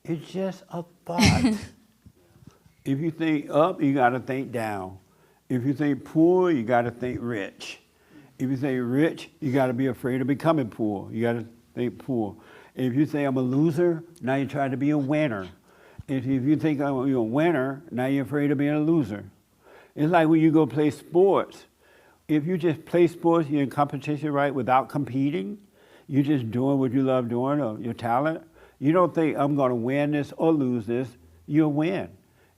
It's just a thought. If you think up, you got to think down. If you think poor, you got to think rich. If you think rich, you got to be afraid of becoming poor. You got to think poor. If you say I'm a loser, now you're trying to be a winner. If you think you're a winner, now you're afraid of being a loser. It's like when you go play sports. If you just play sports, you're in competition, right, without competing, you're just doing what you love doing or your talent. You don't think I'm going to win this or lose this. You'll win.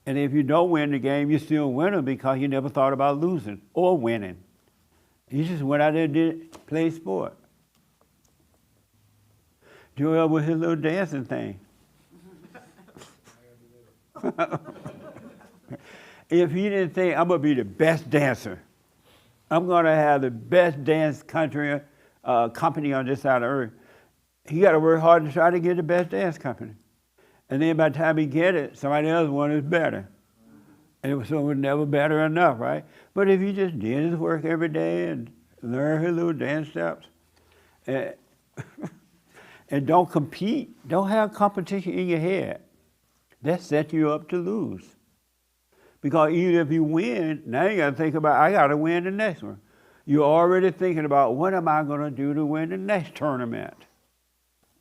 And if you don't win the game, you're still a winner because you never thought about losing or winning. You just went out there and did play sport. Joel with his little dancing thing. If he didn't think I'm going to be the best dancer, I'm going to have the best dance company on this side of the earth, he got to work hard to try to get the best dance company. And then by the time he get it, somebody else one is better. And it was never better enough, right? But if he just did his work every day and learned his little dance steps, and, and don't compete, don't have competition in your head, that sets you up to lose. Because even if you win, now you got to think about, I got to win the next one. You're already thinking about, what am I going to do to win the next tournament?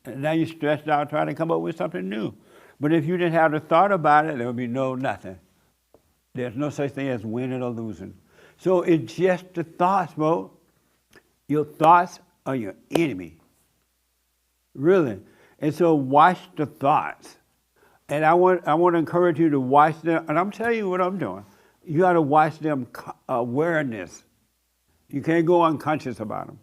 And now you're stressed out trying to come up with something new. But if you didn't have the thought about it, there would be nothing. There's no such thing as winning or losing. So it's just the thoughts, bro. Your thoughts are your enemy. Really. And so watch the thoughts. And I want to encourage you to watch them. And I'm telling you what I'm doing. You got to watch them awareness. You can't go unconscious about them.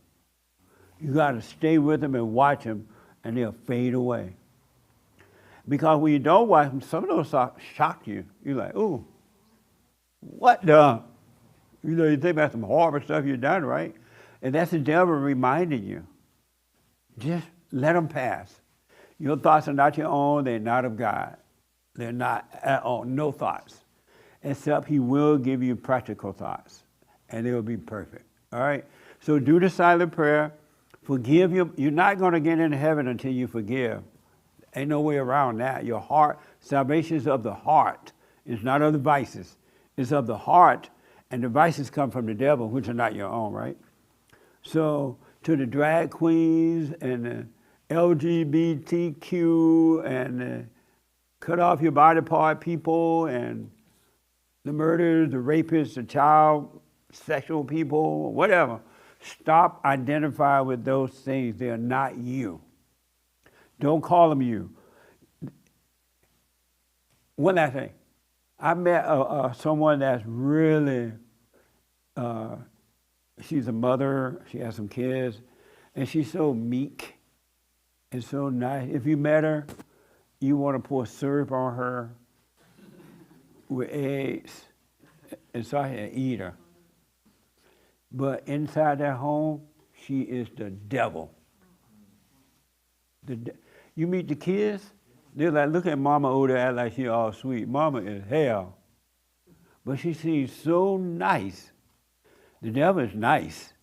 You got to stay with them and watch them, and they'll fade away. Because when you don't watch them, some of those thoughts shock you. You're like, ooh, what the? You know, you think about some horrible stuff you've done, right? And that's the devil reminding you. Just let them pass. Your thoughts are not your own. They're not of God. They're not at all, no thoughts. Except he will give you practical thoughts, and they will be perfect. All right? So do the silent prayer. Forgive you. You're not going to get into heaven until you forgive. Ain't no way around that. Your heart, salvation is of the heart. It's not of the vices. It's of the heart, and the vices come from the devil, which are not your own, right? So to the drag queens and the LGBTQ and the cut off your body part people and the murderers, the rapists, the child sexual people, whatever. Stop identifying with those things. They're not you. Don't call them you. One last thing. I met someone that's really, she's a mother, she has some kids, and she's so meek and so nice. If you met her, you want to pour syrup on her with eggs, and so I had to eat her. But inside that home, she is the devil. You meet the kids, they're like, look at Mama over there, act like she all sweet. Mama is hell. But she seems so nice. The devil is nice.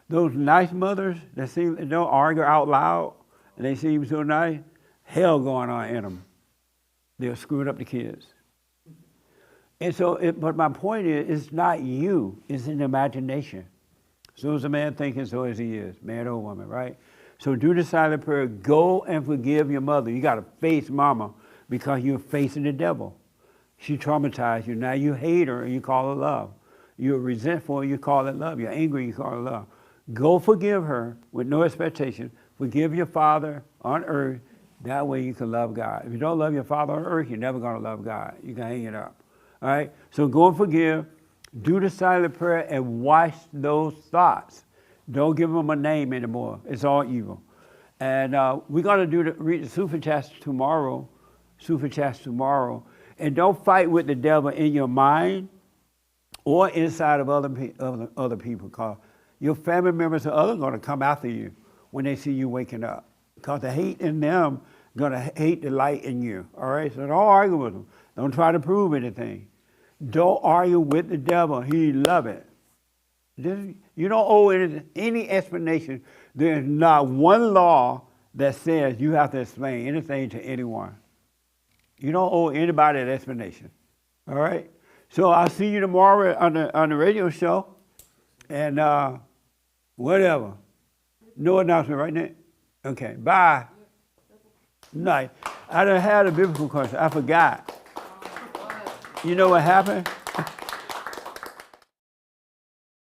Those nice mothers that seem they don't argue out loud and they seem so nice, hell going on in them. They're screwing up the kids. And so, but my point is, it's not you, it's an imagination. So is a man thinking, so as he is, man or woman, right? So do the silent prayer, go and forgive your mother. You got to face mama because you're facing the devil. She traumatized you. Now you hate her and you call her love. You're resentful, you call it love. You're angry, you call it love. Go forgive her with no expectation. Forgive your father on earth. That way you can love God. If you don't love your father on earth, you're never going to love God. You can hang it up. All right? So go and forgive. Do the silent prayer and watch those thoughts. Don't give them a name anymore. It's all evil. And we're going to read the super chats tomorrow. And don't fight with the devil in your mind or inside of other people. Because your family members are others going to come after you when they see you waking up. Because the hate in them going to hate the light in you. All right? So don't argue with them. Don't try to prove anything. Don't argue with the devil. He love it. You don't owe any explanation. There's not one law that says you have to explain anything to anyone. You don't owe anybody an explanation. All right? So I'll see you tomorrow on the radio show. And whatever. No announcement, right, Nick? Okay, bye. Night. I done had a biblical question. I forgot. You know what happened?